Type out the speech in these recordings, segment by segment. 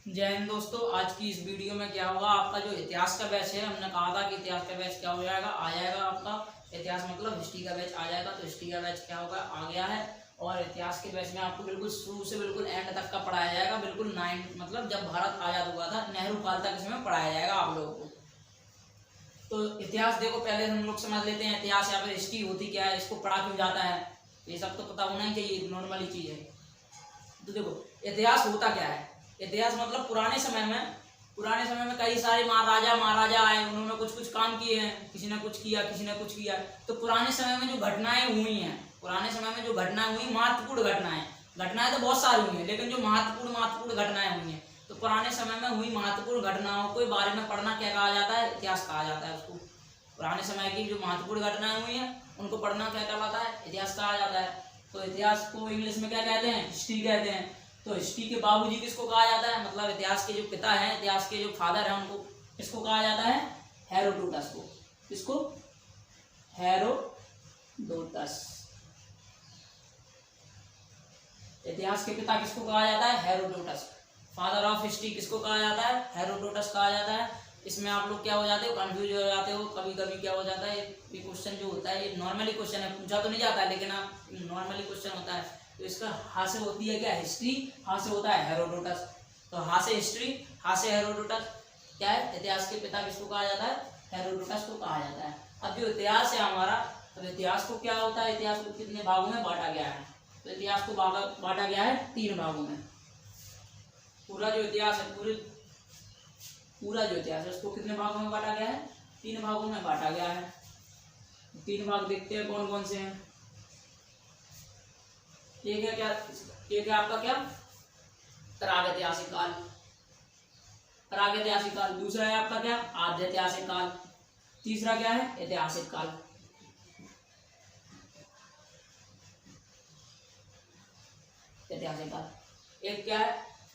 जय हिंद दोस्तों। आज की इस वीडियो में क्या होगा, आपका जो इतिहास का बैच है, हमने कहा था कि इतिहास का बैच क्या हो जाएगा, आ जाएगा आपका इतिहास मतलब हिस्ट्री का बैच आ जाएगा। तो हिस्ट्री का बैच क्या होगा, आ गया है। और इतिहास के बैच में आपको बिल्कुल शुरू से बिल्कुल एंड तक का पढ़ाया जाएगा। बिल्कुल 9 मतलब जब भारत आजाद हुआ था, नेहरू काल तक इसमें पढ़ाया जाएगा आप लोगों को। तो इतिहास देखो, पहले हम लोग समझ लेते हैं इतिहास या फिर हिस्ट्री होती क्या है, इसको पढ़ा क्यों जाता है, ये सब तो पता होना ही चाहिए, नॉर्मली चीज है। तो देखो इतिहास होता क्या है। इतिहास मतलब पुराने समय में कई सारे महाराजा आए, उन्होंने कुछ कुछ काम किए हैं, किसी ने कुछ किया, किसी ने कुछ किया। तो पुराने समय में जो घटनाएं हुई हैं, पुराने समय में जो घटनाएं हुई, महत्वपूर्ण घटनाएं तो बहुत सारी हुई हैं, लेकिन जो महत्वपूर्ण घटनाएं हुई हैं, तो पुराने समय में हुई महत्वपूर्ण घटनाओं के बारे में पढ़ना क्या कहा जाता है, इतिहास कहा जाता है उसको। पुराने समय की जो महत्वपूर्ण घटनाएं हुई हैं उनको पढ़ना क्या कहलाता है, इतिहास कहा जाता है। तो इतिहास को इंग्लिश में क्या कहते हैं, हिस्ट्री कहते हैं। तो हिस्ट्री के बाबूजी किसको कहा जाता है, मतलब इतिहास के जो पिता हैं, इतिहास के जो फादर हैं, उनको किसको कहा जाता है, हेरोडोटस को। किसको, हेरोडोटस। इतिहास के पिता किसको कहा जाता है, हेरोडोटस। फादर ऑफ हिस्ट्री किसको कहा जाता है, हेरोडोटस कहा जाता है। इसमें आप लोग क्या हो जाते हो, कंफ्यूज हो जाते हो कभी कभी। क्या हो जाता है, ये क्वेश्चन जो होता है ये नॉर्मली क्वेश्चन है, पूछा तो नहीं जाता है, लेकिन आप नॉर्मली क्वेश्चन होता है। तो इसका हा से होती है क्या, हिस्ट्री, हा से होता है हेरोडोटस। तो हा से हिस्ट्री, हा से हेरोडोटस। क्या है, इतिहास के पिता किसको कहा जाता है, हेरोडोटस को कहा जाता है। अब जो इतिहास है हमारा, तो इतिहास को क्या होता है, इतिहास को कितने भागों में बांटा गया है। तो इतिहास को बांटा गया है 3 भागों में। पूरा जो इतिहास है, पूरा जो इतिहास है उसको कितने भागों में बांटा गया है, 3 भागों में बांटा गया है। 3 भाग देखते हैं कौन कौन से हैं। एक है क्या, एक है आपका क्या, प्रागैतिहासिक काल, प्रागैतिहासिक काल। दूसरा है आपका क्या, आद्यैतिहासिक काल। तीसरा क्या है, ऐतिहासिक काल। ऐतिहासिक काल एक क्या है,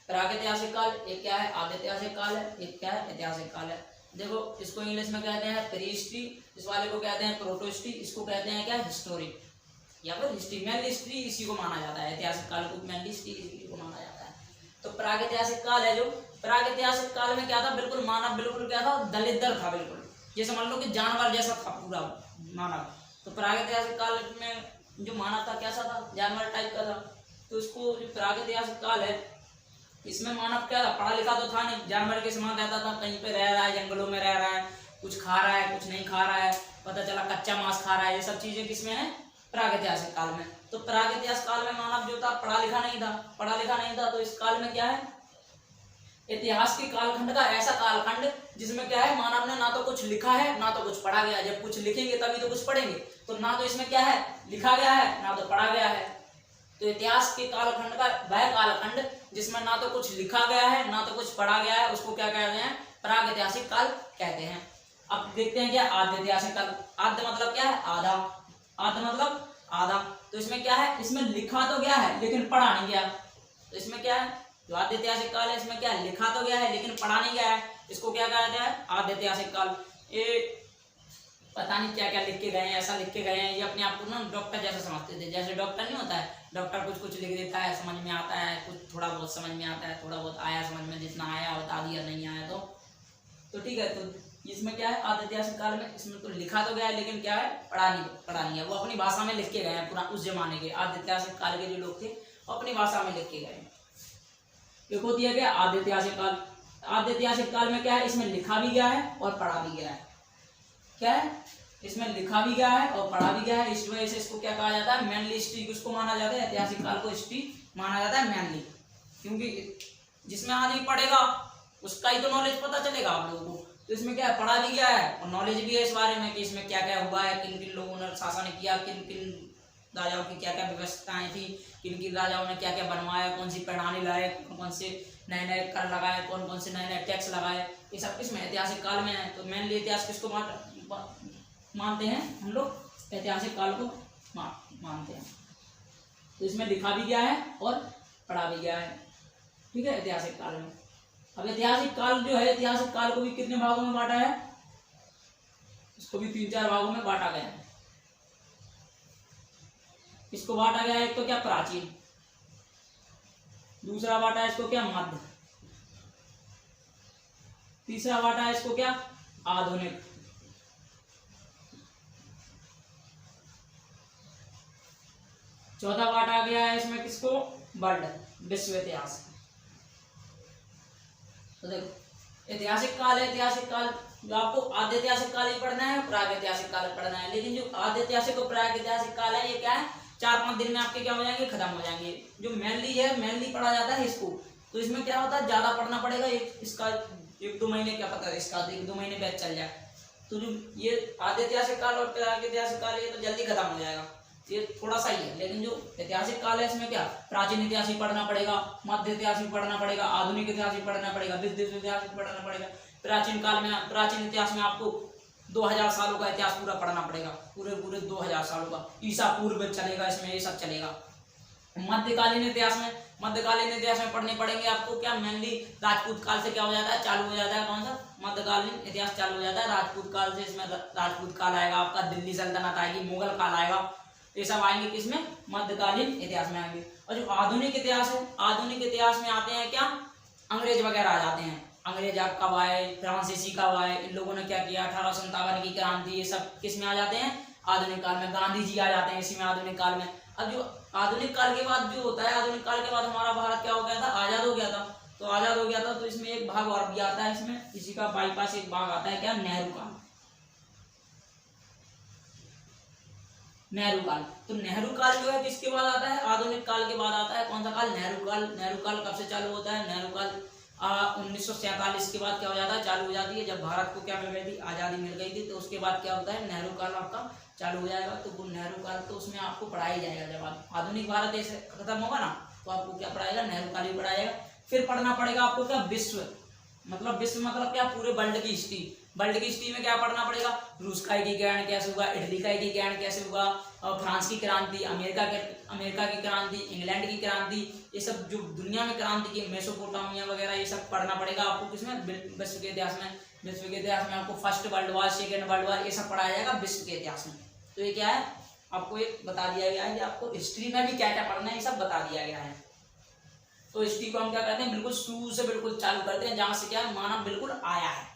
प्रागैतिहासिक काल, एक क्या है, आद्यैतिहासिक काल है, एक क्या है, ऐतिहासिक काल है। देखो इसको इंग्लिश में कहते हैं प्री हिस्ट्री, इस वाले को कहते हैं प्रोटो हिस्ट्री, इसको कहते हैं क्या, हिस्टोरी या फिर हिस्ट्री। मेनली हिस्ट्री इसी को माना जाता है, ऐतिहासिक काल को मेनली हिस्ट्री इसी को माना जाता है। तो प्रागैतिहासिक काल है, जो प्रागैतिहासिक काल में क्या था, बिल्कुल मानव बिल्कुल क्या था, दलिद्र था, बिल्कुल जैसे मान लो कि जानवर जैसा था पूरा मानव। तो प्रागैतिहासिक काल में जो मानव था कैसा था, जानवर टाइप का था। तो इसको जो प्रागैतिहासिक काल है, इसमें मानव क्या था, पढ़ा लिखा तो था नहीं, जानवर के समान रहता था, कहीं पे रह रहा है, जंगलों में रह रहा है, कुछ खा रहा है, कुछ नहीं खा रहा है, पता चला कच्चा मांस खा रहा है। ये सब चीजें किसमें है, प्रागैतिहासिक काल में। तो प्रागैतिहासिक काल में मानव जो था पढ़ा लिखा नहीं था। तो इस काल में क्या है, इतिहास के कालखंड का ऐसा कालखंड जिसमें क्या है, मानव ने ना तो कुछ लिखा है ना तो कुछ पढ़ा गया। जब कुछ लिखेंगे तभी तो कुछ पढ़ेंगे, तो ना तो इसमें क्या है, लिखा गया है ना तो पढ़ा गया है। तो इतिहास के कालखंड का वह कालखंड जिसमें ना तो कुछ लिखा गया है ना तो कुछ पढ़ा गया है, उसको क्या कहते हैं, प्रागैतिहासिक काल कहते हैं। अब देखते हैं क्या, आद्यैतिहासिक काल। आद्य मतलब क्या है, आधा, आद्य मतलब आधा। तो इसमें क्या है, इसमें लिखा तो गया है लेकिन पढ़ा नहीं गया। तो इसमें क्या है, जो आद्यैतिहासिक काल है, इसमें क्या है, लिखा तो गया है लेकिन पढ़ा नहीं गया है, इसको क्या कहते हैं, आद्यैतिहासिक काल। ये पता नहीं क्या क्या लिख के गए हैं, ऐसा लिख के गए हैं, ये अपने आप को ना डॉक्टर जैसा समझते थे। जैसे डॉक्टर नहीं होता है, डॉक्टर कुछ कुछ लिख देता है, समझ में आता है, कुछ थोड़ा बहुत समझ में आता है, थोड़ा बहुत आया समझ में, जितना आया बता दिया, नहीं आया तो ठीक है। तो इसमें क्या है, आद्यैतिहासिक काल में इसमें तो लिखा तो गया है लेकिन क्या है, पढ़ा नहीं है। वो अपनी भाषा में लिख के गए हैं, पूरा उस जमाने के आद्यैतिहासिक काल के जो लोग थे वो अपनी भाषा में लिख के गए हैं। एक होती है क्या, आद्यैतिहासिक काल। आद्यैतिहासिक काल में क्या है, इसमें लिखा भी गया है और पढ़ा भी गया है। क्या है, इसमें लिखा भी गया है और पढ़ा भी गया है। इस वजह से इसको क्या कहा जाता है, मेनली हिस्ट्री किसको माना जाता है, ऐतिहासिक काल को हिस्ट्री माना जाता है मेनली। क्योंकि जिसमें आदमी पढ़ेगा उसका ही तो नॉलेज पता चलेगा आप लोगों को। तो इसमें क्या है, पढ़ा भी गया है और नॉलेज भी है इस बारे में कि इसमें क्या क्या हुआ है, किन किन लोगों ने शासन किया, किन किन राजाओं की क्या क्या व्यवस्थाएं थी, किन किन राजाओं ने क्या क्या बनवाया, कौन सी प्रणाली लाए, कौन से नए नए कर लगाए, कौन से नए नए टैक्स लगाए, ये सब इसमें ऐतिहासिक काल में है। तो मेनली इतिहास किसको मानते हैं हम लोग, ऐतिहासिक काल को मानते हैं। तो इसमें लिखा भी गया है और पढ़ा भी गया है, ठीक है, ऐतिहासिक काल में। अब ऐतिहासिक काल जो है, ऐतिहासिक काल को भी कितने भागों में बांटा है, इसको भी 3-4 भागों में बांटा गया है। इसको बांटा गया है, एक तो क्या प्राचीन, दूसरा बांटा है इसको क्या मध्य, तीसरा बांटा है इसको क्या, आधुनिक। चौथा बांटा गया है इसमें किसको, वर्ल्ड, विश्व इतिहास। तो देखो ऐतिहासिक काल है, ऐतिहासिक काल जो आपको आद्य ऐतिहासिक काल ही पढ़ना है, प्रागैतिहासिक काल पढ़ना है। लेकिन जो आद्य ऐतिहासिक और प्रागैतिहासिक काल है ये क्या है, 4-5 दिन में आपके क्या हो जाएंगे, खत्म हो जाएंगे। जो मेनली पढ़ा जाता है इसको, तो इसमें क्या होता है ज्यादा पढ़ना पड़ेगा, इसका 1-2 महीने, क्या पता है इसका 1-2 महीने बैच चल जाए। तो जो ये आद्य ऐतिहासिक काल और प्रागैतिहासिक काल ये तो जल्दी खत्म हो जाएगा, ये थोड़ा सा ही है। लेकिन जो ऐतिहासिक काल है इसमें क्या, प्राचीन इतिहास भी पढ़ना पड़ेगा, मध्य इतिहास भी पढ़ना पड़ेगा, आधुनिक इतिहास भी पढ़ना पड़ेगा, विश्व इतिहास भी पढ़ना पड़ेगा। प्राचीन काल में, प्राचीन इतिहास में आपको 2000 सालों का इतिहास पूरा पढ़ना पड़ेगा, पूरे 2000 सालों का। ईसा पूर्व चलेगा इसमें, ये सब चलेगा। मध्यकालीन इतिहास में पढ़ने पड़ेंगे आपको क्या, मेनली राजपूत काल से क्या हो जाता है, चालू हो जाता है। कौन सा, मध्यकालीन इतिहास चालू हो जाता है राजपूत काल से। इसमें राजपूत काल आएगा आपका, दिल्ली सल्तनत आएगी, मुगल काल आएगा, ये सब आएंगे किसमें, मध्यकालीन इतिहास में आएंगे। और जो आधुनिक इतिहास है, आधुनिक इतिहास में आते हैं क्या, अंग्रेज वगैरह आ जाते हैं। अंग्रेज कब आए, फ्रांसीसी कब आए, इन लोगों ने क्या किया, 1857 की क्रांति, ये सब किस में आ जाते हैं, आधुनिक काल में। गांधी जी आ जाते हैं इसी में, आधुनिक काल में। अब जो आधुनिक काल के बाद जो होता है, आधुनिक काल के बाद हमारा भारत क्या हो गया था, आजाद हो गया था। तो आजाद हो गया था, तो इसमें एक भाग और भी आता है, इसमें इसी का बाईपास एक भाग आता है क्या, नेहरू काल। नेहरू काल, तो नेहरू काल जो है किसके बाद आता है, आधुनिक काल के बाद आता है। कौन सा काल, नेहरू काल। नेहरू काल कब से चालू होता है, नेहरू काल 1947 के बाद क्या हो जाता है, चालू हो जाती है। जब भारत को क्या मिल गई थी, आज़ादी मिल गई थी, तो उसके बाद क्या होता है, नेहरू काल आपका चालू हो जाएगा। तो वो नेहरू काल तो उसमें आपको पढ़ाया जाएगा। जब आधुनिक भारत ऐसे खत्म होगा ना, तो आपको क्या पढ़ाएगा, नेहरू काल भी पढ़ाएगा। फिर पढ़ना पड़ेगा आपको क्या, विश्व मतलब क्या, पूरे वर्ल्ड की हिस्ट्री। वर्ल्ड की हिस्ट्री में क्या पढ़ना पड़ेगा, रूस का एकीकरण कैसे हुआ, इटली का एकीकरण कैसे हुआ, और फ्रांस की क्रांति, अमेरिका की क्रांति, इंग्लैंड की क्रांति, ये सब जो दुनिया में क्रांति की, मेसोपोटामिया वगैरह, ये सब पढ़ना पड़ेगा आपको किसमें, विश्व के इतिहास में। विश्व के इतिहास में आपको first world war, second world war, ये सब पढ़ाया जाएगा विश्व के इतिहास में। तो ये क्या है, आपको एक बता दिया गया है कि आपको हिस्ट्री में भी क्या क्या पढ़ना है, ये सब बता दिया गया है। तो हिस्ट्री को हम क्या कहते हैं, बिल्कुल शुरू से बिल्कुल चालू करते हैं, जहां से क्या मानव बिल्कुल आया है।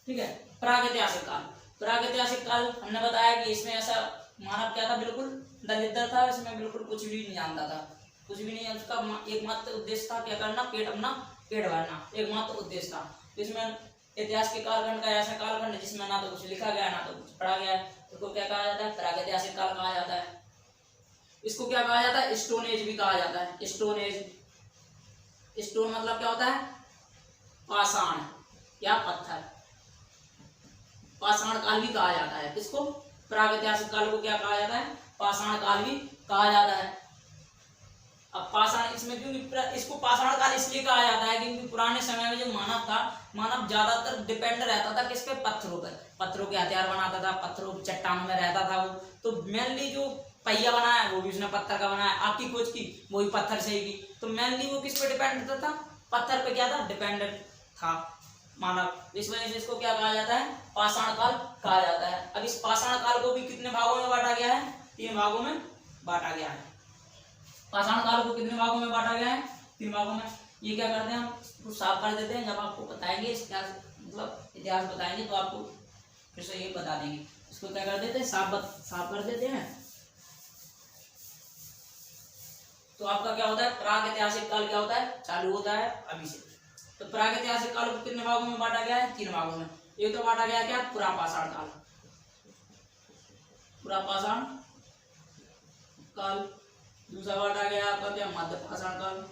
ठीक है। प्रागैतिहासिक काल, प्रागैतिहासिक काल हमने बताया कि इसमें ऐसा मानव क्या था, बिल्कुल दलिद्र था, इसमें बिल्कुल कुछ भी नहीं जानता था, कुछ भी नहीं। उसका एकमात्र उद्देश्य था क्या करना, पेट भरना, एकमात्र उद्देश्य था। इसमें इतिहास के कालखंड का ऐसा कालखंड जिसमें ना तो कुछ लिखा गया, ना तो कुछ पढ़ा गया है, उसको क्या कहा जाता है, प्रागैतिहासिक काल कहा जाता है। इसको क्या कहा जाता है, स्टोन एज भी कहा जाता है। स्टोन एज, स्टोन मतलब क्या होता है, पाषाण या पत्थर। पाषाण काल भी कहा जाता है किसको, प्रागैतिहासिक काल को क्या कहा जाता है, पाषाण काल भी कहा जाता है। अब पाषाण, इसमें क्यों इसको पाषाण काल इसलिए कहा जाता है क्योंकि पुराने समय में जो मानव था, मानव ज्यादातर डिपेंड रहता था किस पे, पत्थरों पर। पत्थरों के हथियार बनाता था, पत्थरों की चट्टानों में रहता था वो। तो मेनली जो पहिया बनाया वो भी उसने पत्थर का बनाया, आपकी खोज की वो भी पत्थर से ही की। तो मेनली वो किस पे डिपेंड था, पत्थर पे क्या था, डिपेंडेंट था मानव। इस वजह से इसको क्या कहा जाता है, पाषाण काल कहा जाता है। अब इस पाषाण काल को भी कितने भागों में बांटा गया है, 3 भागों में बांटा गया है। पाषाण काल को कितने भागों में बांटा गया है, 3 भागों में। ये क्या करते हैं, हम कुछ साफ कर देते हैं। जब आपको बताएंगे इतिहास, मतलब इतिहास बताएंगे, तो आपको फिर से ये बता देंगे। इसको क्या कर देते हैं, साफ कर देते हैं। तो आपका क्या होता है, प्रागैतिहासिक काल क्या होता है, चालू होता है अभी से। तो प्रागैतिहासिक काल को कितने भागों में बांटा गया है, 3 भागों में। एक तो बांटा गया क्या, पुरापाषाण काल, पुरापाषाण काल। दूसरा बांटा गया आपका क्या, मध्यपाषाण काल।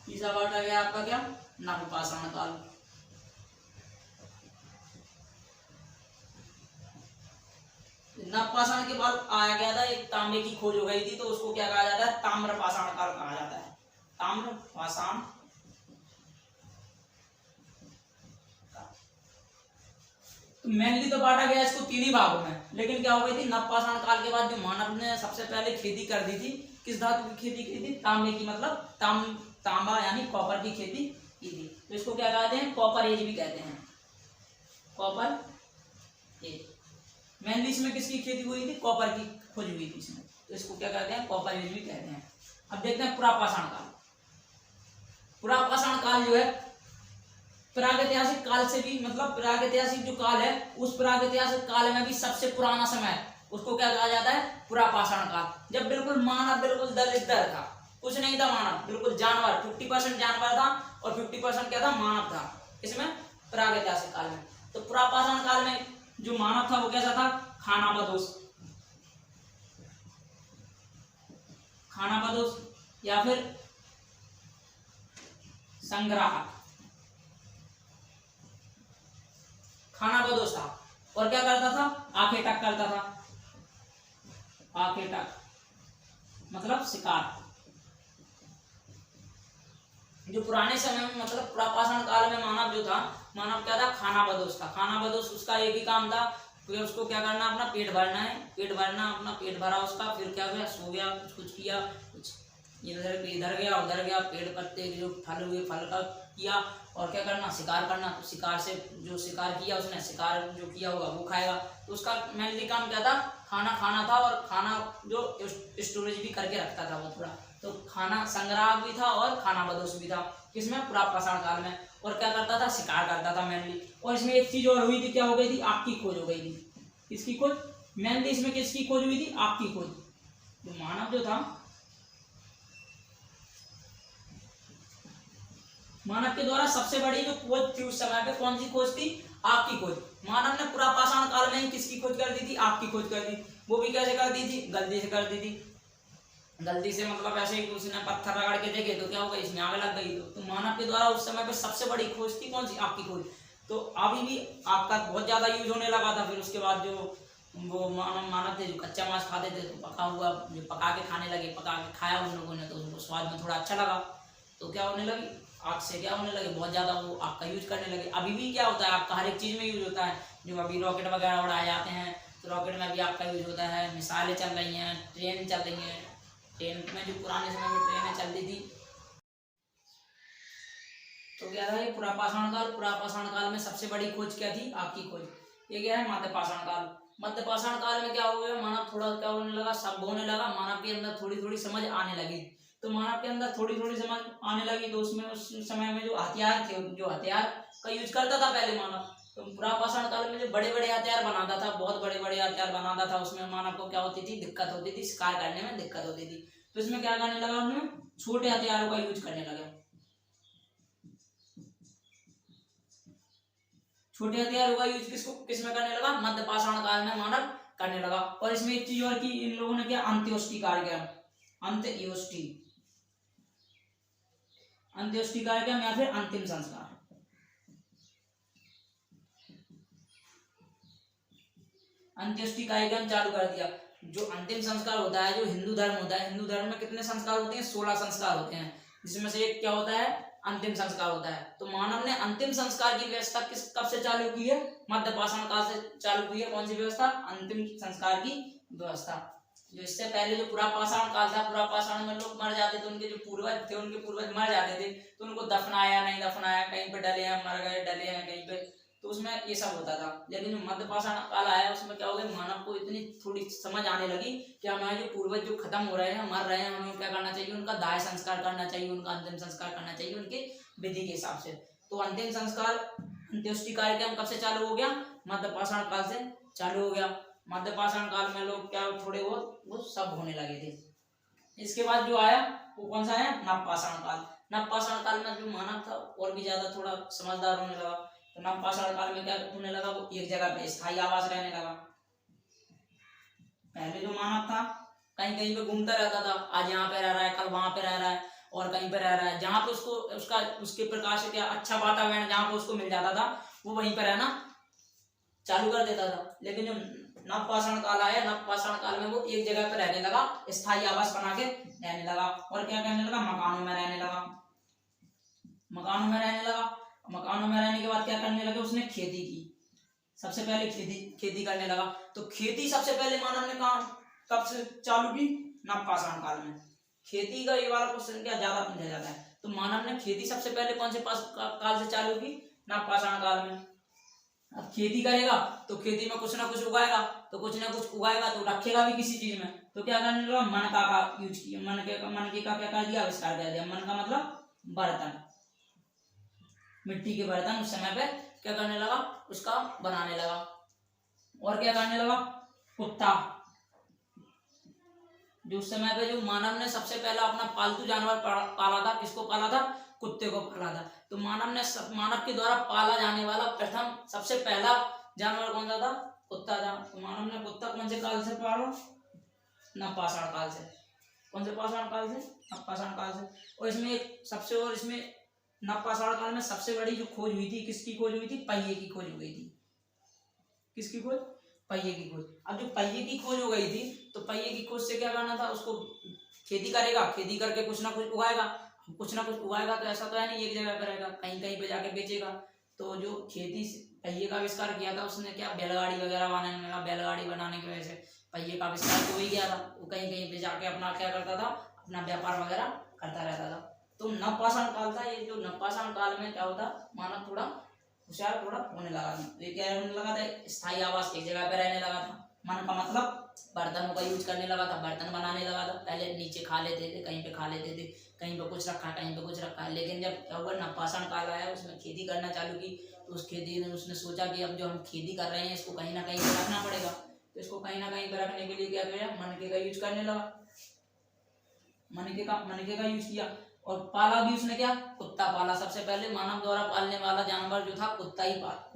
तीसरा बांटा गया आपका क्या, नवपाषाण काल। नवपाषाण के बाद आया गया था, एक तांबे की खोज हो गई थी, तो उसको क्या कहा जाता है, ताम्रपाषाण काल कहा जाता है। ताम्रपाषाण। तो मेनली तो बांटा गया इसको 3 ही भागों में। लेकिन क्या हो गई थी, नवपाषाण काल के बाद जो मानव ने सबसे पहले खेती कर दी थी, किस धातु की खेती की थी, तांबे की, मतलब तांबा यानी कॉपर की खेती की थी। तो इसको क्या कहते हैं, कॉपर एज भी कहते हैं, कॉपर एज। मेनली इसमें किसकी खेती हुई थी, कॉपर की खोज हुई थी इसमें, तो इसको क्या कहते हैं, कॉपर एज भी कहते हैं। अब देखते हैं पुरापाषाण काल। पुरापाषाण काल जो है प्रागैतिहासिक काल से भी, मतलब प्रागैतिहासिक जो काल है उस प्रागैतिहासिक काल में भी सबसे पुराना समय है, उसको क्या कहा जाता है, पुरापाषाण काल। जब बिल्कुल मानव बिल्कुल दलित-दर था, कुछ नहीं था मानव, बिल्कुल जानवर, 50% जानवर था और 50% क्या था, मानव था इसमें प्रागैतिहासिक काल में। तो पुरापाषाण काल में जो मानव था वो कैसा था, खानाबदोश, खानाबदोश या फिर संग्राहक, खानाबदोश था। और क्या करता था, आखेटक करता था, आखेटक मतलब शिकार। जो पुराने समय में मतलब पुरापाषाण काल में मानव जो था, मानव क्या था, खानाबदोश था। खानाबदोश उसका एक ही काम था, फिर उसको क्या करना, अपना पेट भरना है, पेट भरना, अपना पेट भरा उसका, फिर क्या हुआ, सो गया, कुछ किया, कुछ इधर गया उधर गया, पेड़ पत्ते जो फल हुए फल का किया, और क्या करना, शिकार करना। तो शिकार से जो शिकार किया उसने, शिकार जो किया होगा वो खाएगा। तो उसका मेनली काम क्या था, खाना खाना था, और खाना जो स्टोरेज भी करके रखता था वो थोड़ा। तो खाना संग्रह भी था और खानाबदोश भी था, किसमें, पुरापाषाण काल में। और क्या करता था, शिकार करता था मेनली। और इसमें एक चीज और हुई थी, क्या हो गई थी, आग की खोज हो गई थी। किसकी खोज, मेनली इसमें किसकी खोज हुई थी, आग की खोज। जो मानव जो था, मानव के द्वारा सबसे बड़ी जो खोज थी उस समय पे, कौन सी खोज थी, आग की खोज। मानव ने पुरापाषाण काल में ही किसकी खोज कर दी थी, आग की खोज कर दी। वो भी कैसे कर दी थी, गलती से कर दी थी। गलती से मतलब ऐसे ही उसने पत्थर रगड़ के देखे तो क्या हो गया, इसमें आग लग गई। तो मानव के द्वारा उस समय पे सबसे बड़ी खोज थी कौन सी, आग की खोज। तो अभी भी आग का बहुत ज्यादा यूज होने लगा था। फिर उसके बाद जो वो मानव थे जो कच्चा मांस खाते थे, तो पका हुआ जो पका के खाने लगे, पका के खाया उन लोगों ने, तो उनको स्वाद में थोड़ा अच्छा लगा, तो क्या होने लगी, आग से क्या होने लगे, बहुत ज्यादा वो आग का यूज करने लगे। अभी भी क्या होता है, आग का हर एक चीज में यूज होता है। जो अभी रॉकेट वगैरह उड़ाए जाते हैं, तो रॉकेट में भी आग का यूज होता है। मिसाइलें चल रही हैं, ट्रेन चल रही हैं, ट्रेन में जो पुराने समय में ट्रेनें चलती थी, तो क्या था, ये पुरापाषाण काल। पुरापाषाण काल में सबसे बड़ी खोज क्या थी, आग की खोज। ये क्या है, मध्यपाषाण काल। मध्यपाषाण काल में क्या हो गया, मानव थोड़ा क्या होने लगा, सब होने लगा, मानव के अंदर थोड़ी थोड़ी समझ आने लगी। तो मानव के अंदर थोड़ी थोड़ी समझ आने लगी, तो उसमें उस समय में जो हथियार थे, जो हथियार का यूज करता था पहले मानव, तो पुरापाषाण काल में जो बड़े बड़े हथियार बनाता था, बहुत बड़े बड़े हथियार बनाता था, उसमें मानव को क्या होती थी, दिक्कत होती थी, शिकार करने में दिक्कत होती थी। तो इसमें क्या करने लगा, उन्होंने छोटे हथियारों का यूज करने लगा। छोटे हथियारों का यूज किसमें करने लगा, मध्यपाषाण काल में मानव करने लगा। और इसमें एक चीज और की, इन लोगों ने क्या, अंत्योष्टि कार्यक्रम, अंत्योष्टि, अंत्योष्टि कार्यक्रम या फिर अंतिम संस्कार, अंत्येष्टि कार्यक्रम चालू कर दिया। जो अंतिम संस्कार होता है, जो हिंदू धर्म होता है, हिंदू धर्म में कितने संस्कार होते हैं, 16 संस्कार होते हैं, जिसमें से एक क्या होता है, अंतिम संस्कार होता है। तो मानव ने अंतिम संस्कार की व्यवस्था कब से चालू की है, मध्यपाषाण काल से चालू की है। कौन सी व्यवस्था, अंतिम संस्कार की व्यवस्था। जो इससे पहले जो पुरापाषाण काल था, पुरापाषाण में लोग मर जाते थे, उनके जो पूर्वज थे, उनके पूर्वज मर जाते थे, तो उनको दफनाया नहीं दफनाया, कहीं पे डले हैं, मर गए, डले हैं कहीं पे, तो उसमें ये सब होता था। लेकिन जो मध्यपाषाण काल आया, उसमें क्या हो गया, मानव को इतनी थोड़ी समझ आने लगी कि हमारे जो पूर्वज जो खत्म हो रहे हैं, मर रहे हैं, उन्हें क्या करना चाहिए, उनका दाह संस्कार करना चाहिए, उनका अंतिम संस्कार करना चाहिए, उनके विधि के हिसाब से। तो अंतिम संस्कार, अंत्येष्टि कार्यक्रम कब से चालू हो गया, मध्यपाषाण काल से चालू हो गया। मध्यपाषाण काल में लोग क्या थोड़े बहुत वो सब होने लगे थे। इसके बाद जो आया वो कौन सा है, नवपाषाण काल। नवपाषाण काल में जो मानव था और भी ज्यादा थोड़ा समझदार होने लगा। तो नवपाषाण काल में क्या होने लगा, वो एक जगह पे स्थायी आवास रहने लगा। पहले जो मानव था कहीं कहीं पे घूमता रहता था, आज यहाँ पे रह रहा है, कल वहां पे रह रहा है, और कहीं पे रह रहा है, जहाँ पे उसको उसके प्रकार से क्या अच्छा वातावरण जहाँ पे उसको मिल जाता था, वो वहीं पर रहना चालू कर देता था। लेकिन जो नवपाषाण काल आया, नवपाषाण काल में वो एक जगह पे रहने लगा, स्थायी आवास बना के रहने लगा। और क्या करने लगा, मकानों में रहने लगा, मकानों में रहने लगा। मकानों में रहने के बाद क्या करने लगे, उसने खेती की, सबसे पहले खेती करने लगा। तो खेती सबसे पहले मानव ने कब से चालू की, नवपाषाण काल में। खेती का ये वाला क्वेश्चन क्या ज्यादा पूछा जाता है। तो मानव ने खेती सबसे पहले कौन से काल से चालू की, नवपाषाण काल में। अब खेती करेगा तो खेती में कुछ ना कुछ उगाएगा, तो कुछ ना कुछ उगाएगा, तो रखेगा भी किसी चीज में, तो क्या करने लगा, मनका का यूज किया, मनके का क्या कर दिया, आविष्कार कर दिया। मन का मतलब बर्तन, मिट्टी के बर्तन उस समय पे क्या करने लगा, उसका बनाने लगा। और क्या करने लगा, कुत्ता, जो उस समय पे जो मानव ने सबसे पहला अपना पालतू जानवर पाला था, किसको पाला था, कुत्ते को पाला था। तो मानव के द्वारा पाला जाने वाला प्रथम सबसे पहला जानवर कौन सा था, कुत्ता था। तो मानव ने कुत्ता कौन से काल से पाला, नवपाषाण काल से। कौन से पाषाण काल से, नवपाषाण काल से। और इसमें नवपाषाण काल में सबसे बड़ी जो खोज हुई थी, किसकी खोज हुई थी, पहिए की खोज हो गई थी। किसकी खोज, पहिए की खोज। अब जो पहिए की खोज हो गई थी, तो पहिए की खोज से क्या करना था, उसको खेती करेगा, खेती करके कुछ ना कुछ उगाएगा, कुछ ना कुछ उगाएगा, तो ऐसा तो है नहीं एक जगह पर रहेगा, कहीं कहीं पे जाके बेचेगा। तो जो खेती पहिए का आविष्कार किया था उसने क्या, बैलगाड़ी वगैरह बनाने लगा, बैलगाड़ी बनाने की वजह से पहिए का आविष्कार तो हो ही गया था। वो कहीं कहीं पे जाके अपना क्या करता था, अपना व्यापार वगैरह करता रहता था। तो नवपाषाण काल था ये। जो नवपाषाण काल में क्या होता, मानव थोड़ा होशियार थोड़ा होने लगा था। तो ये क्या होने लगा था, स्थायी आवास एक जगह पे रहने लगा था। मन का मतलब बर्तनों का यूज करने लगा था, बर्तन बनाने लगा था। पहले नीचे खा लेते थे, कहीं पे खा लेते थे, कहीं पे कुछ रखा, कहीं पे कुछ रखा। लेकिन जब क्या हुआ, नवपाषाण काल आया, उसमें खेती करना चालू की, तो उस खेती में उसने सोचा कि अब जो हम खेती कर रहे हैं इसको कहीं ना कहीं पे रखना पड़ेगा। तो इसको कहीं ना कहीं पे रखने के लिए क्या किया, मनके का यूज करने लगा, मनके का यूज किया। और पाला भी उसने क्या, कुत्ता पाला। सबसे पहले मानव द्वारा पालने वाला जानवर जो था, कुत्ता ही था।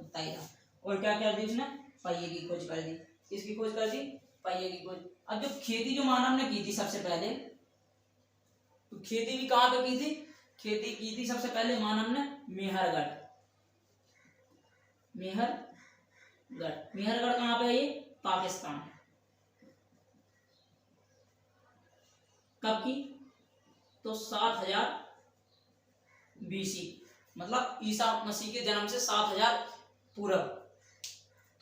और क्या कर दी उसने, पहिए की खोज कर दी। किसकी खोज कर दी, पहिए की खोज। अब जो खेती जो मानव ने की थी सबसे पहले, तो खेती भी कहाँ पे की थी, खेती की थी सबसे पहले मानव ने मेहरगढ़। मेहरगढ़ कहाँ पे है, ये पाकिस्तान। कब की, तो 7000 BC, मतलब ईसा मसीह के जन्म से 7000 पूर्व।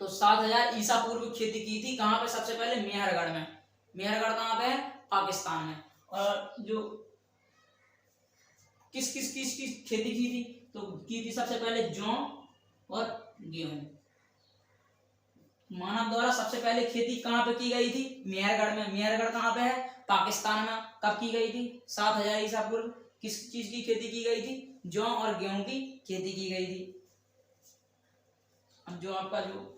तो 7000 ईसा पूर्व खेती की थी कहाँ पे, सबसे पहले मेहरगढ़ में। मेहरगढ़ कहाँ पे है, पाकिस्तान में। और जो किस की खेती की थी, तो की थी सबसे पहले जौ और गेहूं। मानव द्वारा सबसे पहले खेती कहाँ पे की गई थी, मेहरगढ़ में। मेहरगढ़ कहाँ पे है, पाकिस्तान में। कब की गई थी, 7000 ईसा पूर्व। किस चीज की खेती की गई थी, जौ और गेहूं की खेती की गई थी। अब जो आपका जो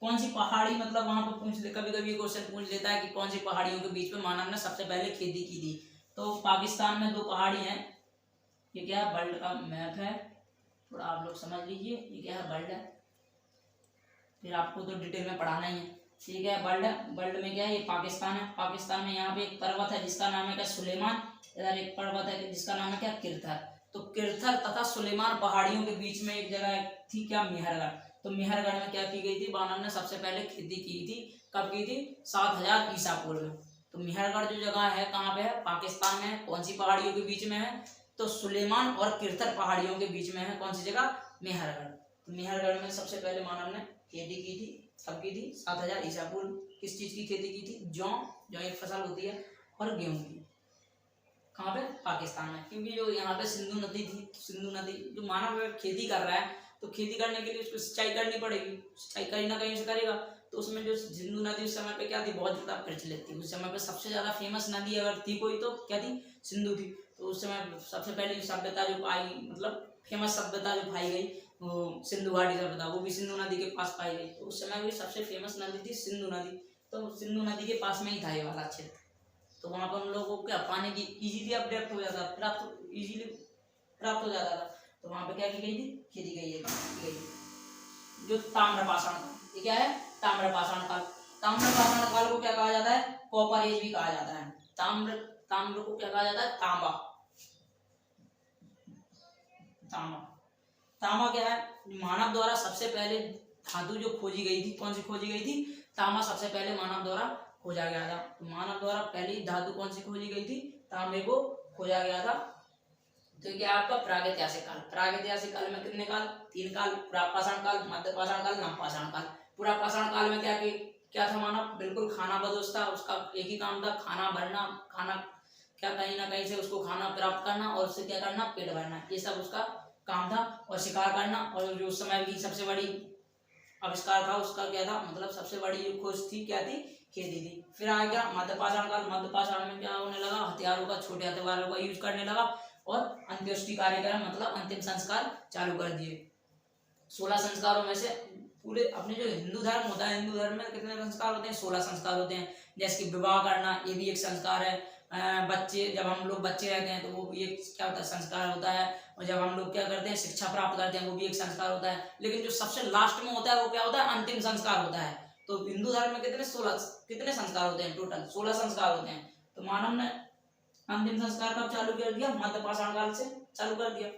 कौन सी पहाड़ी, मतलब वहां पर पूछ ले, कभी कभी क्वेश्चन पूछ लेता है कि कौन सी पहाड़ियों के बीच में मानव ने सबसे पहले खेती की थी। तो पाकिस्तान में 2 पहाड़ी हैं। ये क्या है, वर्ल्ड का मैप है, थोड़ा आप लोग समझ लीजिए। ये क्या है, वर्ल्ड है, फिर आपको तो डिटेल में पढ़ाना ही है। ठीक है, वर्ल्ड में क्या है, ये पाकिस्तान है। पाकिस्तान में यहाँ पे एक पर्वत है जिसका नाम है क्या, सुलेमान। इधर एक पर्वत है जिसका नाम है क्या, किरथर। तो किरथर तथा सुलेमान पहाड़ियों के बीच में एक जगह थी क्या, मेहरगढ़। तो मेहरगढ़ में क्या की गई थी, मानव ने सबसे पहले खेती की थी। कब की थी, 7000 ईसा पूर्व। तो मेहरगढ़ जो जगह है कहाँ पे है, पाकिस्तान में है। कौन सी पहाड़ियों के बीच में है, तो सुलेमान और किरथर पहाड़ियों के बीच में है। कौन सी जगह, मेहरगढ़। तो मेहरगढ़ में सबसे पहले मानव ने खेती की थी। कब की थी, 7000 ईसा पूर्व। किस चीज की खेती की थी, जौ एक फसल होती है, और गेहूं की। कहाँ पे, पाकिस्तान में। क्योंकि जो यहाँ पे सिंधु नदी थी, सिंधु नदी, जो मानव खेती कर रहा है, तो खेती करने के लिए उसको सिंचाई करनी पड़ेगी। सिंचाई कहीं ना कहीं से करेगा। तो उसमें जो सिंधु नदी उस समय पे क्या थी, बहुत ज्यादा प्रचलित थी। उस समय पे सबसे ज्यादा फेमस नदी अगर थी कोई, तो क्या थी, सिंधु थी। तो उस समय सबसे पहले सभ्यता जो पाई, मतलब फेमस सभ्यता जो पाई गई, वो सिंधु घाटी सभ्यता, वो भी सिंधु नदी के पास पाई गई। तो उस समय भी सबसे फेमस नदी थी सिंधु नदी। तो सिंधु नदी के पास में ही था ये वाला क्षेत्र। तो वहां पर उन लोगों को क्या, पानी की इजीली अपडेट हो जाता, इजीली प्राप्त हो जाता था। तो वहां पे क्या की गई थी, खेती की गई। जो ताम्रपाषाण काल, ये क्या है, ताम्रपाषाण काल। ताम्रपाषाण काल को क्या कहा जाता है, कॉपर एज भी कहा जाता है। ताम्र को क्या कहा जाता है, तांबा। तांबा क्या है, मानव द्वारा सबसे पहले धातु जो खोजी गई थी, कौन सी खोजी गई थी, तांबा सबसे पहले मानव द्वारा खोजा गया था। तो मानव द्वारा पहली धातु कौन सी खोजी गई थी, तांबे को खोजा गया था। तो क्या आपका प्रागैतिहासिक काल। प्रागैतिहासिक काल में कितने काल, 3 काल, पुरापाषाण काल, मध्यपाषाण काल, नवपाषाण काल। पुरापाषाण काल में क्या था, मानव बिल्कुल खाना बदोश था। उसका एक ही काम था, खाना भरना, खाना क्या कहीं ना कहीं से उसको खाना प्राप्त करना, और उससे क्या करना, पेट भरना, ये सब उसका काम था। और शिकार करना, और जो उस समय की सबसे बड़ी आविष्कार था उसका क्या था, मतलब सबसे बड़ी जो खोज थी क्या थी, खेती थी। फिर आ गया मध्यपाषाण काल। मध्यपाषाण में क्या होने लगा, हथियारों का, छोटे हथियारों का यूज करने लगा और अंत्येष्टि कार्यक्रम मतलब अंतिम संस्कार चालू कर दिए। 16 संस्कारों में से पूरे अपने जो हिंदू धर्म होता है, हिंदू धर्म में कितने संस्कार होते हैं, 16 संस्कार होते हैं। जैसे कि विवाह करना, ये भी एक संस्कार है। बच्चे, जब हम लोग बच्चे रहते हैं तो वो भी एक क्या होता है, संस्कार होता है। और जब हम लोग क्या करते हैं, शिक्षा प्राप्त करते हैं, वो भी एक संस्कार होता है। लेकिन जो सबसे लास्ट में होता है वो क्या होता है, अंतिम संस्कार होता है। तो हिंदू धर्म में कितने 16 कितने संस्कार होते हैं, टोटल 16 संस्कार होते हैं। तो मानव ने अंतिम संस्कार कब चालू कर दिया, मध्यपाषाण काल से चालू कर दिया।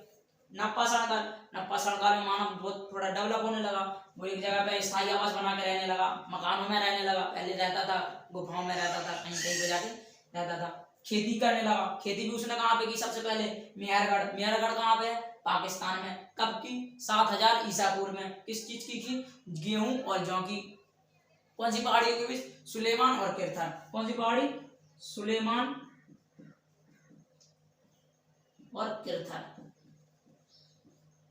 नवपाषाण काल, नवपाषाण काल में मानव बहुत थोड़ा डेवलप होने लगा। वो एक जगह पे स्थायी आवास बना के रहने लगा, मकानों में रहने लगा। पहले रहता था गुफाओं में रहता था, कहीं कहीं पे जाके रहता था। खेती करने लगा। खेती भी उसने कहाँ पे की, सबसे पहले मेहरगढ़। मेहरगढ़ कहाँ पे है, पाकिस्तान में। कब की, 7000 ईसा पूर्व में। किस चीज की, गेहूं और जौ की। कौन सी पहाड़ियों के बीच, सुलेमान और किरथन। कौन सी पहाड़ी, सुलेमान और किरथन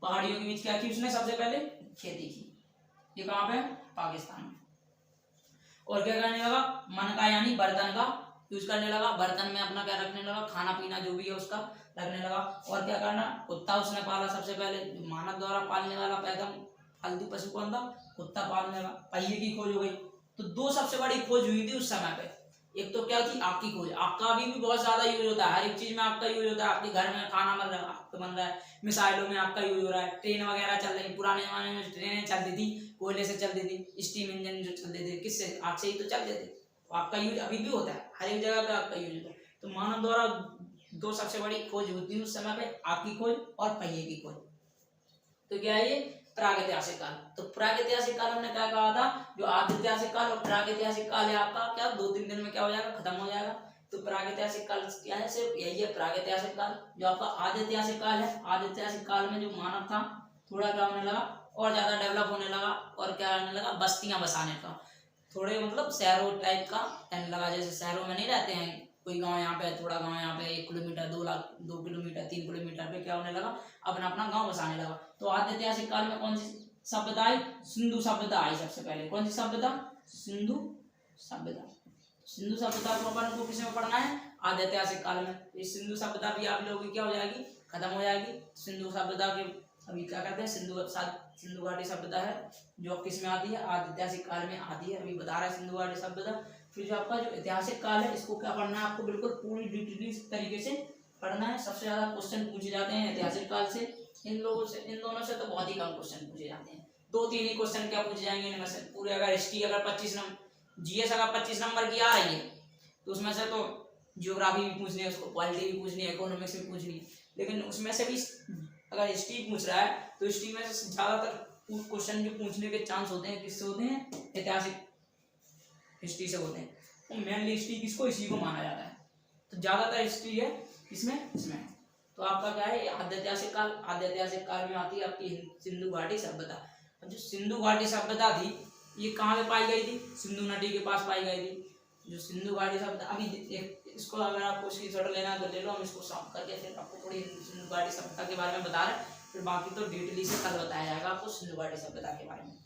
पहाड़ियों के बीच क्या की उसने, सबसे पहले खेती की। ये कहाँ पे, पाकिस्तान में। और क्या करने लगा, मन का यानी बर्तन का यूज करने लगा। बर्तन में अपना क्या रखने लगा, खाना पीना जो भी है उसका रखने लगा। और क्या करना, कुत्ता उसने पाला सबसे पहले। मानव द्वारा पालने वाला पैदम फालतू पशु कौन था, कुत्ता पालने लगा। पहिए की खोज हो गई। तो दो सबसे बड़ी खोज हुई थी उस समय पे। एक तो क्या थी, आग की खोज। आग का भी बहुत ज्यादा यूज होता है, हर एक चीज में आग का यूज होता है। आपके घर में खाना बन रहा है, आग तो बन रहा है। मिसाइलों में आग का यूज हो रहा है। ट्रेन वगैरह चल रही, पुराने जमाने में ट्रेनें चलती थी, कोयले से चलती थी। स्टीम इंजन जो चलते थे, किससे, आग से ही तो चलते थे। आग का यूज अभी भी होता है, हर एक जगह पे आग का यूज होता है। तो मानव द्वारा दो सबसे बड़ी खोज होती है उस समय पे, आग की खोज और पहिए की खोज। तो क्या है ये, प्रागैतिहासिक काल। तो प्रागैतिहासिक काल हमने क्या कहा था, जो आदिऐतिहासिक काल और प्रागैतिहासिक काल है आपका क्या 2-3 दिन में क्या हो जाएगा, खत्म हो जाएगा। तो प्रागैतिहासिक काल क्या है, सिर्फ यही है प्रागैतिहासिक काल। जो आपका आदिऐतिहासिक काल है, आदिऐतिहासिक काल में जो मानव था थोड़ा क्या होने लगा, और ज्यादा डेवलप होने लगा। और क्या होने लगा, बस्तियां बसाने का, थोड़े मतलब शहरों टाइप का रहने लगा। जैसे शहरों में नहीं रहते हैं, कोई गांव यहाँ पे, थोड़ा गांव यहाँ पे, 1 किलोमीटर 2 किलोमीटर 3 किलोमीटर पे क्या होने लगा, अपना अपना गांव बसाने लगा। तो आदिऐतिहासिक काल में कौन सी सभ्यता आई, सिंधु सभ्यता आई सबसे पहले। कौन सी सभ्यता, सिंधु सभ्यता। सिंधु सभ्यता को अपन को किस में पढ़ना है, आदिऐतिहासिक काल में। इस सिंधु सभ्यता भी आप लोगों की क्या हो जाएगी, खत्म हो जाएगी। सिंधु सभ्यता के अभी क्या कहते हैं, सिंधु घाटी सभ्यता है जो किस में आती है, आदिऐतिहासिक काल में आती है। अभी बता रहा है सिंधु घाटी सभ्यता। फिर जो आपका जो ऐतिहासिक काल है, इसको क्या पढ़ना है आपको, बिल्कुल पूरी डिटेल तरीके से पढ़ना है। सबसे ज्यादा क्वेश्चन पूछे जाते हैं ऐतिहासिक काल से। इन लोगों से, इन दोनों से तो बहुत ही कम क्वेश्चन पूछे जाते हैं। 2-3 ही क्वेश्चन क्या पूछे जाएंगे इनमें से पूरे। अगर हिस्ट्री अगर 25 नंबर, जीएस अगर 25 नंबर की आ रही है तो उसमें से तो जियोग्राफी भी पूछनी है उसको, पॉलिटी भी पूछनी है, इकोनॉमिक्स भी पूछनी है। लेकिन उसमें से भी अगर हिस्ट्री पूछ रहा है तो हिस्ट्री में से ज्यादातर क्वेश्चन जो पूछने के चांस होते हैं किससे होते हैं, ऐतिहासिक हिस्ट्री से होते हैं। तो मेनली हिस्ट्री किसको, इसी को माना जाता है। तो ज्यादातर हिस्ट्री है इसमें इसमें। तो आपका क्या है, आदिऐतिहासिक काल। आदिऐतिहासिक काल में आती है आपकी सिंधु घाटी सभ्यता। अब जो सिंधु घाटी सभ्यता थी ये कहाँ पे पाई गई थी, सिंधु नदी के पास पाई गई थी। जो सिंधु घाटी सभ्यता, अभी इसको अगर आपको इसकी शॉर्ट लेना है तो ले लो, हम इसको सॉल्व करके फिर आपको थोड़ी सिंधु घाटी सभ्यता के बारे में बता रहे हैं। फिर बाकी तो डिटेली से कल बताया जाएगा आपको सिंधु घाटी सभ्यता के बारे में।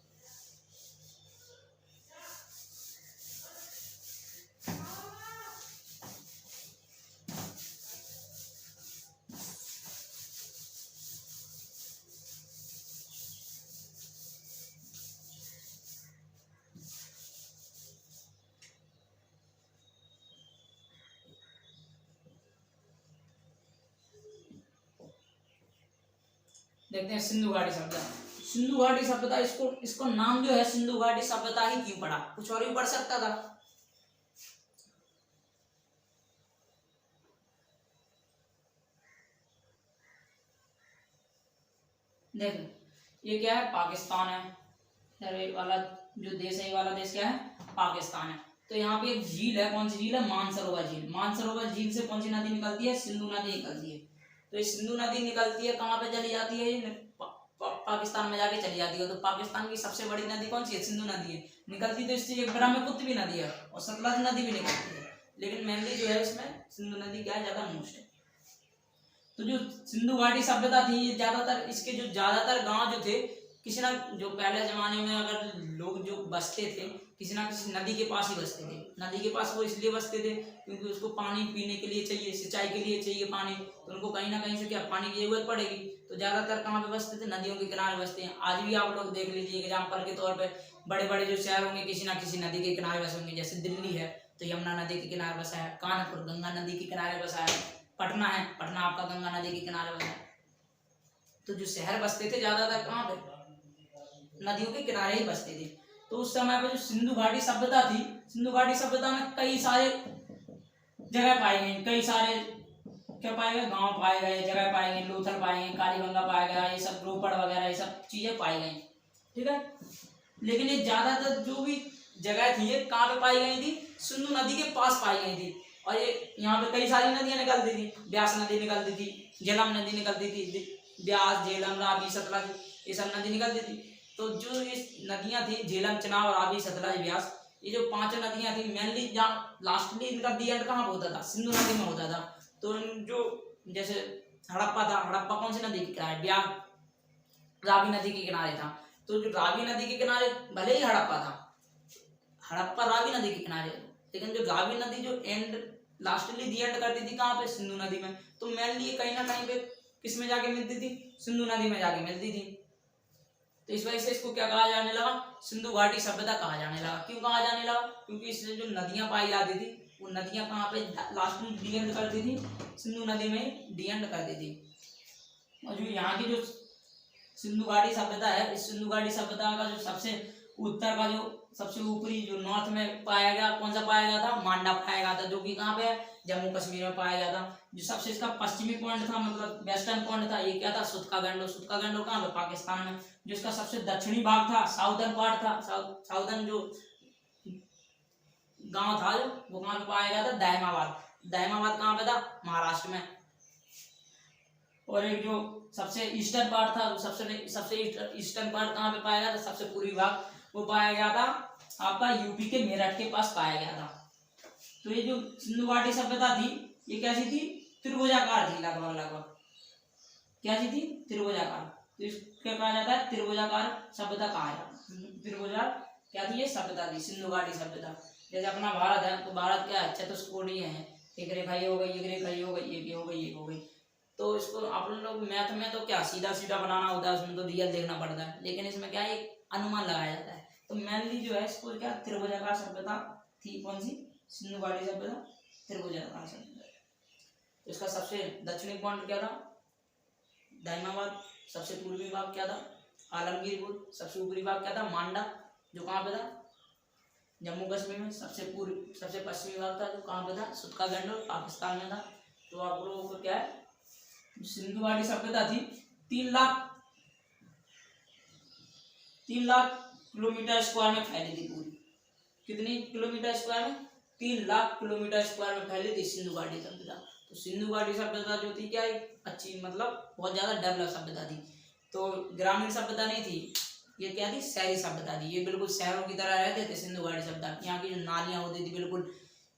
देखते हैं सिंधु घाटी सभ्यता। सिंधु घाटी सभ्यता, इसको नाम जो है सिंधु घाटी सभ्यता ही क्यों पड़ा, कुछ और भी पढ़ सकता था। देखो ये क्या है, पाकिस्तान है। ये वाला जो देश है, ये वाला देश क्या है, पाकिस्तान है। तो यहाँ पे एक झील है, कौन सी झील है, मानसरोवर झील। मानसरोवर झील से कौन सी नदी निकलती है, सिंधु नदी निकलती है। तो ये सिंधु नदी निकलती है, कहाँ पे चली जाती है, पाकिस्तान में जाके चली जाती है। तो पाकिस्तान की सबसे बड़ी नदी कौन सी है, सिंधु नदी है। निकलती तो इससे एक ब्रह्मपुत्र भी नदी है और सतलज नदी भी निकलती है, लेकिन मेनली जो है इसमें सिंधु नदी क्या है, ज्यादा मोस्ट है। तो जो सिंधु घाटी सभ्यता थी, ज्यादातर इसके जो ज्यादातर गांव जो थे किसी ना, जो पहले जमाने में अगर लोग जो बसते थे किसी ना किसी नदी के पास ही बसते थे। नदी के पास वो इसलिए बसते थे क्योंकि उसको पानी पीने के लिए चाहिए, सिंचाई के लिए चाहिए पानी, तो उनको कहीं ना कहीं से क्या पानी की जरूरत पड़ेगी। तो ज्यादातर कहाँ पे बसते थे, नदियों के किनारे बसते हैं। आज भी आप लोग देख लीजिए एग्जाम्पल के तौर पर, बड़े बड़े जो शहर होंगे किसी ना किसी नदी के किनारे बसे होंगे। जैसे दिल्ली है तो यमुना नदी के किनारे बसा है, कानपुर गंगा नदी के किनारे बसा है, पटना है, पटना आपका गंगा नदी के किनारे बसा है। तो जो शहर बसते थे ज्यादातर कहाँ पे, नदियों के किनारे ही बसते थे। तो उस समय पे जो सिंधु घाटी सभ्यता थी, सिंधु घाटी सभ्यता में कई सारे जगह पाई गई, कई सारे क्या पाए गए, गांव पाए गए, जगह पाए गए, लोथल पाए गए, कालीबंगा पाया गया, ये सब रोपड़ वगैरह ये सब चीजें पाई गई। ठीक है, लेकिन ये ज्यादातर जो भी जगह थी ये कहाँ पे पाई गई थी, सिंधु नदी के पास पाई गई थी। और ये यहाँ पे कई सारी नदियां निकलती थी, ब्यास नदी निकलती थी, झेलम नदी निकलती थी, ब्यास झेलम रावी सतलज ये सब नदी निकलती थी। तो जो ये नदियां थी झेलम चनाब रावी सतलज ब्यास, ये जो पांचों नदियां थी मेनली जहाँ लास्टली इनका दी एंड कहाँ होता था, सिंधु नदी में होता था। तो जो जैसे हड़प्पा था, हड़प्पा कौन सी नदी के किनारे, ब्यास रावी नदी के किनारे था। तो जो रावी नदी के किनारे भले ही हड़प्पा था, हड़प्पा रावी नदी के किनारे, लेकिन जो रावी नदी जो एंड लास्टली दी एंड करती थी कहाँ पे, सिंधु नदी में। तो मेनली कहीं ना कहीं पे किस में जाके मिलती थी, सिंधु नदी में जाके मिलती थी। तो इस वजह से इसको क्या कहा जाने लगा, सिंधु घाटी सभ्यता कहा जाने लगा। क्यों कहा जाने लगा, क्योंकि इसमें जो नदियां पाई जाती थी वो नदियां कहाँ पे लास्ट में डी एंड करती थी, सिंधु नदी में डी एंड करती थी। और जो यहाँ की जो सिंधु घाटी सभ्यता है, इस सिंधु घाटी सभ्यता का जो सबसे उत्तर का जो सबसे ऊपरी जो नॉर्थ में पाया गया, कौन सा पाया गया था, मांडा पाया गया था, जो कि कहाँ पे है, जम्मू कश्मीर में पाया गया था। जो सबसे इसका पश्चिमी पॉइंट था, मतलब वेस्टर्न पॉइंट था, ये क्या था, सुतका गंडो। सुतका गंडो कहाँ पे, पाकिस्तान में। जो इसका सबसे दक्षिणी भाग था, साउदर्न पार्ट था, साउदर्न जो गांव था जो वो कहाँ पे पाया गया था, दायमाबाद। दायमाबाद कहाँ पे था, महाराष्ट्र में। और एक जो सबसे ईस्टर्न पार्ट था, सबसे ईस्टर्न पार्ट कहाँ पे पाया गया था, सबसे पूर्वी भाग वो पाया गया था आपका यूपी के मेरठ के पास पाया गया था। तो ये जो सिंधु घाटी सभ्यता थी ये कैसी थी, त्रिभुजाकार थी, लगभग क्या थी, त्रिभुजाकार। तो इसको कहा जाता है त्रिभुजाकार सभ्यता कहा जाता है। त्रिभुजा क्या थी, ये सभ्यता थी सिंधु घाटी सभ्यता। जैसे अपना भारत है तो भारत क्या है, चतुष्कोणीय है, एक रेखा ये हो गई, एक रेखा ये हो गई, एक ये हो गई, एक हो गई। तो इसको आप लोग मैथ में तो क्या सीधा सीधा बनाना होता है, उसमें तो रियल देखना पड़ता है, लेकिन इसमें क्या है, एक अनुमान लगाया जाता है। तो मेनली जो है इसको क्या त्रिभुजाकार सभ्यता थी, कौन सी, सिंधु घाटी सभ्यता त्रिभुजाकार सभ्यता। तो इसका सबसे दक्षिणी पॉइंट क्या था, दायमाबाद। सबसे पूर्वी भाग क्या था, आलमगीरपुर। सबसे ऊपरी भाग क्या था, मांडा, जो कहाँ पे था, जम्मू कश्मीर में। सबसे पश्चिमी भाग था जो कहाँ पे था, सुतका गंडो, पाकिस्तान में था। तो आप लोगों को क्या है, सिंधु घाटी सभ्यता थी 3 लाख किलोमीटर स्क्वायर में फैली थी पूरी। कितनी किलोमीटर स्क्वायर में, 3 लाख किलोमीटर स्क्वायर में फैली थी सिंधु घाटी सभ्यता। तो सिंधु घाटी सभ्यता जो थी क्या है, अच्छी, मतलब बहुत ज्यादा डेवलप सभ्यता थी। तो ग्रामीण सभ्यता नहीं थी, ये क्या थी, शहरी सभ्यता थी। ये बिल्कुल शहरों की तरह रहते थे सिंधु घाटी सभ्यता। यहाँ की जो नालियां होती थी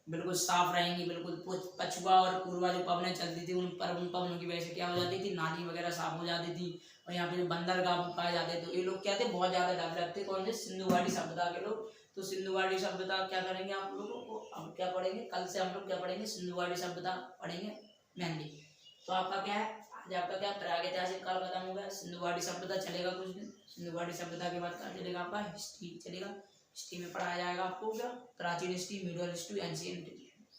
बिल्कुल साफ रहेंगी, बिल्कुल पछुआ और पूर्वा जो पवनें चलती थी उन पवनों की वजह से क्या हो जाती थी, नाली वगैरह साफ हो जाती थी। और यहाँ पे जो बंदरगाह पाए जाते थे, तो ये लोग क्या थे, बहुत ज्यादा डेवलप थे, कौन थे, सिंधु घाटी सभ्यता के लोग। तो सिंधु घाटी सभ्यता क्या करेंगे आप लोगों को, अब क्या पढ़ेंगे, कल से हम लोग क्या पढ़ेंगे, सिंधु घाटी सभ्यता पढ़ेंगे मेनली। तो आपका क्या है, आज आपका क्या प्रागैतिहासिक काल खत्म हो गया, सिंधु घाटी सभ्यता चलेगा कुछ दिन। सिंधु घाटी सभ्यता के बाद क्या चलेगा, आपका हिस्ट्री चलेगा। हिस्ट्री में पढ़ाया जाएगा आपको क्या, प्राचीन हिस्ट्री, मिडल हिस्ट्री, एंशिएंट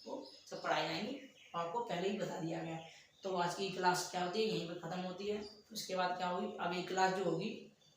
वो सब पढ़ाई जाएंगी, आपको पहले ही बता दिया गया। तो आज की क्लास क्या होती है, यहीं पर खत्म होती है। उसके बाद क्या होगी, अब एक क्लास जो होगी,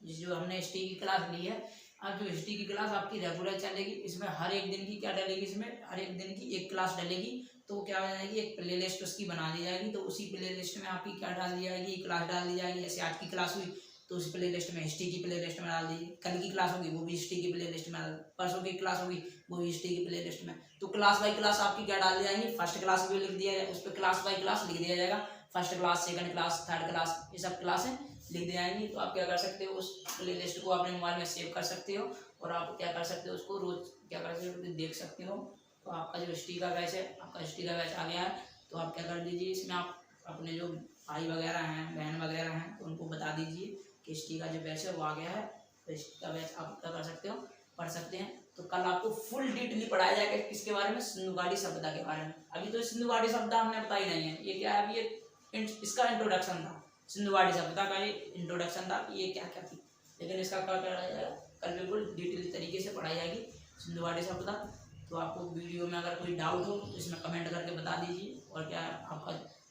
जो हमने हिस्ट्री की क्लास ली है, अब जो हिस्ट्री की क्लास आपकी रेगुलर चलेगी। इसमें हर एक दिन की क्या डलेगी, इसमें हर एक दिन की एक क्लास डलेगी। तो क्या हो जाएगी, एक प्ले लिस्ट उसकी बना दी जाएगी। तो उसी प्ले लिस्ट में आपकी क्या डाल दी जाएगी, क्लास डाल दी जाएगी। जैसे आज की क्लास हुई तो उस प्ले लिस्ट में हिस्ट्री की प्ले लिस्ट में डाल दीजिए। कल की क्लास होगी वो भी हिस्ट्री की प्ले लिस्ट में, परसों की क्लास होगी वो भी हिस्ट्री की प्ले लिस्ट में। तो क्लास बाई क्लास आपकी क्या डाल दी जाएंगी, फर्स्ट क्लास भी लिख दिया जाएगा, उस पर क्लास बाई क्लास लिख दिया जाएगा। First class, second class, third class, ये सब क्लासें लिख दी जाएंगी। तो आप क्या कर सकते हो, उस प्ले लिस्ट को अपने मोबाइल में सेव कर सकते हो और आप क्या कर सकते हो, उसको रोज क्या कर सकते हो, देख सकते हो। तो आपका जो हिस्ट्री का बैच है, आपका हिस्ट्री का बैच आ गया है। तो आप क्या कर दीजिए, इसमें आप अपने जो भाई वगैरह हैं, बहन वगैरह हैं, तो उनको बता दीजिए कि हिस्ट्री का जो बैच है वो आ गया है, तो हिस्ट्री का बैच आप क्या कर सकते हो, पढ़ सकते हैं। तो कल आपको फुल डिटेली पढ़ाया जाएगा किसके बारे में, सिंधुगाड़ी सभ्यता के बारे में। अभी तो सिंधुगाड़ी सभ्यता हमने बताई नहीं है, ये क्या है, अभी ये इसका इंट्रोडक्शन था, सिंधुगाड़ी सभ्यता का ये इंट्रोडक्शन था कि ये क्या क्या थी, लेकिन इसका क्या पढ़ाया जाएगा, कल बिल्कुल डिटेल तरीके से पढ़ाई जाएगी सिंधुगाड़ी सभ्यता। तो आपको वीडियो में अगर कोई डाउट हो तो इसमें कमेंट करके बता दीजिए, और क्या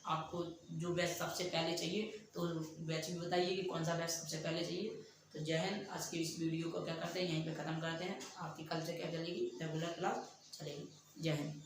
आपको जो बैच सबसे पहले चाहिए तो बैच भी बताइए कि कौन सा बैच सबसे पहले चाहिए। तो जय हिंद। आज की इस वीडियो को क्या करते हैं, यहीं पे ख़त्म करते हैं। आपकी कल से क्या चलेगी, रेगुलर क्लास चलेगी। जय हिंद।